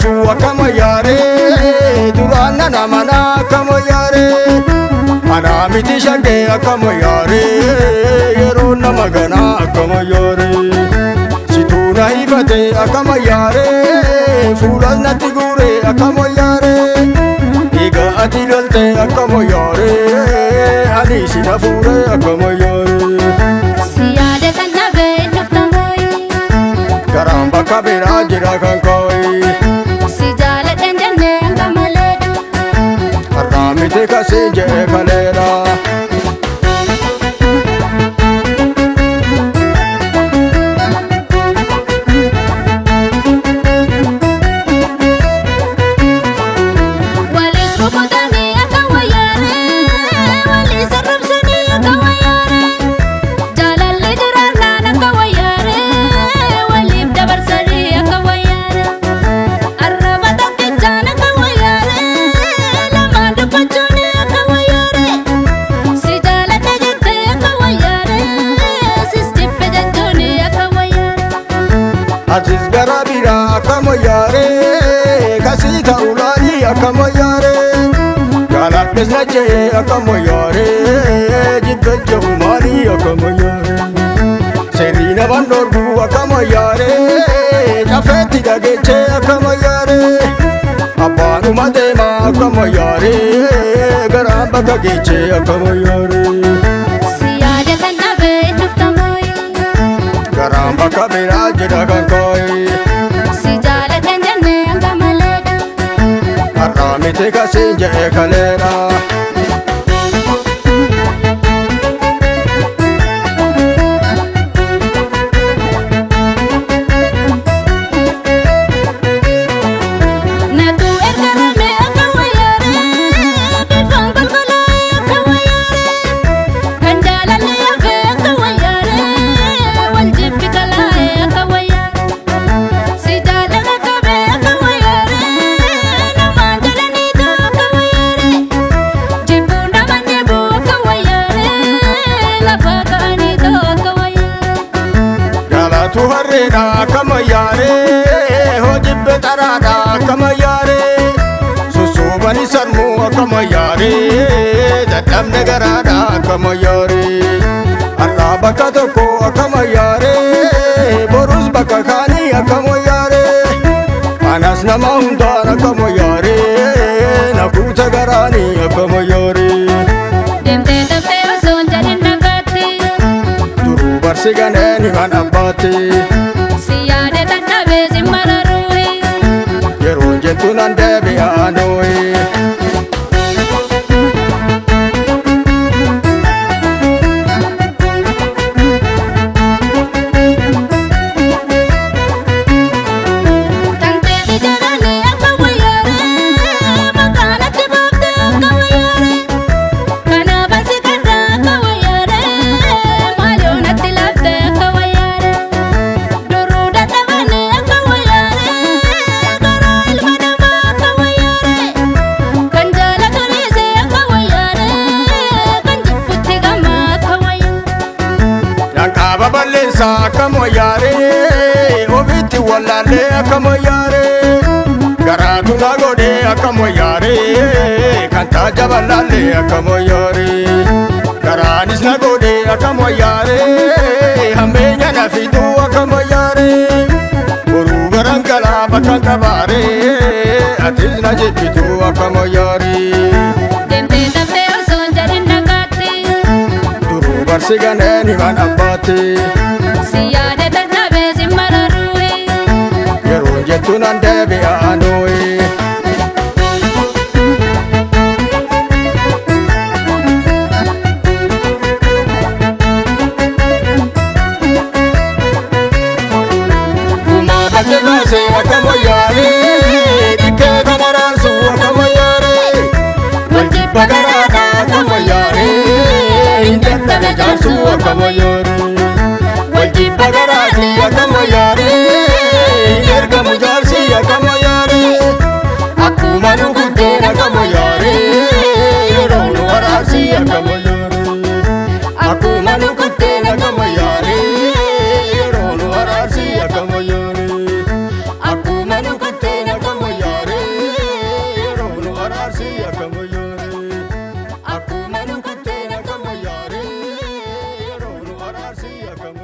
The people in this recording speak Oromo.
beeku akkama yaare duraan nana mana akkama yaare ana miti shaggee akkama yaare yeroo nama ganaa akkama yaare situu na hifate akkama yaare fuulas natti guure akkama yaare eega ati lolte akkama yaare ani si na fuure akkama yaare si yaada kan dhabe nuftamooyi garaan bakka biraa jira kan kooyi si jaaladhan jennee hanga maleedha har'aa miti kasii jedhe kaleera walis rukutanii akka wayyaare walis arrabsanii akka wayyaare jaalalli jiraannaan akka wayyaare waliif dabarsanii akka wayyaare arraba tokkichaan akka wayyaare lamaan dubbachuun akka wayyaare si jaaladha jettee akka wayyaare sis jibbe jechuun akka wayyaare atis gara biraa akkama yaare kasii ta'ulaanii akkama yaare gaaladhes na jee akkama yaare jibbe jahumaanii akkama yaare seerri naman dhorgu akkama yaare cafeetti dhageechee akkama yaare abbaanuma deema akkama yaare garaan bakka geechee akkama yaare si yaada kan dhabe nuftamooyi garaan bakka biraa jedha kan kooyi si jaaladhan jennee hanga maleedha har'aa miti kasii jedhe kaleera natu erga rame akka wayyaare bifaan qulqullaa'e akka wayyaare kan jaalalli hafe akka wayyaare wal jibbi kalaa'e akka wayyaare si jaalala qabe akka wayyaare namaan jalaniitu akka wayyaare jibbuun nama jibu akka wayyaare lafa ka'aniitu akka wayyaare jaalatu harreedha akkama yaare hojibbe xaraadha akkama yaare sussuubani sarmuu akkama yaare dadhabne garaadha akkama yaare har'aa bakka tokko akkama yaare borus bakka kaanii akkama yaare anas nama hundaan akkama yaare nakuuta garaanii akkama yaare deemtee taftee osoo hin jedhin nagaatti duruu barsi ganeen himan abbaatti si yaade dadhabee si mararuuhi yeroon jettu nan deebi'aa nooyi tanteeti jedhanii akka wayyaare makaanatti baafte akka wayyaare kanaaf asi kadha akka wayyaare maaloo natti laafte akka wayyaare duruu dadhabanii akka wayyaare garaa ilma namaa akka wayyaare kan jaala kaniise akka wayyaare kan jibbutti gama akka wayyaare Danqaaba balleessaa akkama yaare ofitti wallaallee akkama yaare garaatu na godhee akkama yaare kan taaja bal'aallee akkama yaare garaanis na godhee akkama yaare hammeenya na fiduu akkama yaare boruu garan galaa bakka qabaare atis na jibbituu akkama yaare deemtee taftee osoo hin jedhin nagaatti duruu barsi ganeen himan abbaatti si yaade dadhabee si mararuuhi yeroon jettu nan deebi'aa nooyi gumaa bakke baasee akkama yaare dhikkee kana raansuu akkama yaare wal jibba garaadha akkama yaare hin dadhabe jaarsuu akkama yaare wal jibba garaati akkama yaare hin ergamu jaarsi akkama yaare akkuma nu guddeen akkama yaare yeroo nu waraabsi akkama yaare akkuma nu guddeen akkama yaare yeroo nu waraabsi akkama yaare akkuma nu guddeen akkama yaare akka